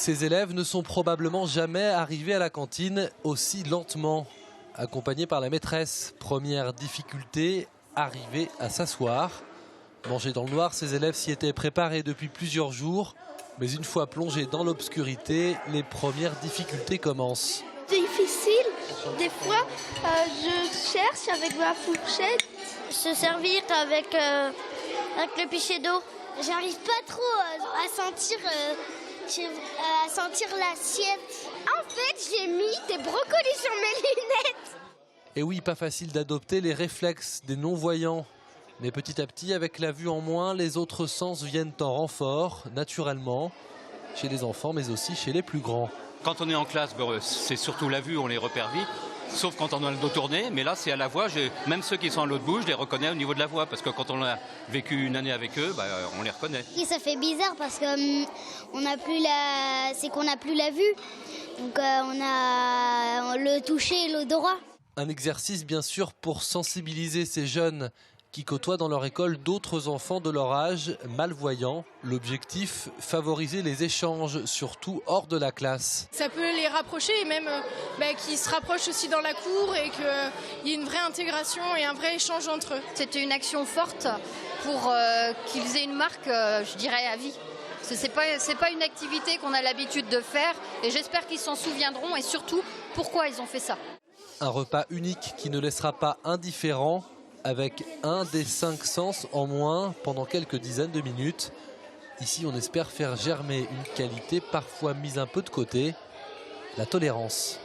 Ces élèves ne sont probablement jamais arrivés à la cantine aussi lentement. Accompagnés par la maîtresse, première difficulté, arriver à s'asseoir. Manger dans le noir, ces élèves s'y étaient préparés depuis plusieurs jours. Mais une fois plongés dans l'obscurité, les premières difficultés commencent. Difficile, des fois je cherche avec ma fourchette. Se servir avec le pichet d'eau. J'arrive pas trop à sentir l'assiette. En fait, j'ai mis des brocolis sur mes lunettes. Et oui, pas facile d'adopter les réflexes des non-voyants. Mais petit à petit, avec la vue en moins, les autres sens viennent en renfort, naturellement, chez les enfants, mais aussi chez les plus grands. Quand on est en classe, c'est surtout la vue, on les repère vite. Sauf quand on a le dos tourné, mais là c'est à la voix, même ceux qui sont à l'autre bout, je les reconnais au niveau de la voix, parce que quand on a vécu une année avec eux, on les reconnaît. Et ça fait bizarre parce que qu'on n'a plus la vue, donc on a le toucher et l'odorat. Un exercice bien sûr pour sensibiliser ces jeunes qui côtoient dans leur école d'autres enfants de leur âge malvoyants. L'objectif, favoriser les échanges, surtout hors de la classe. Ça peut les rapprocher et même qu'ils se rapprochent aussi dans la cour et qu'il y ait une vraie intégration et un vrai échange entre eux. C'était une action forte pour qu'ils aient une marque, je dirais, à vie. C'est pas une activité qu'on a l'habitude de faire et j'espère qu'ils s'en souviendront et surtout pourquoi ils ont fait ça. Un repas unique qui ne laissera pas indifférent, avec un des 5 sens en moins pendant quelques dizaines de minutes. Ici, on espère faire germer une qualité parfois mise un peu de côté, la tolérance.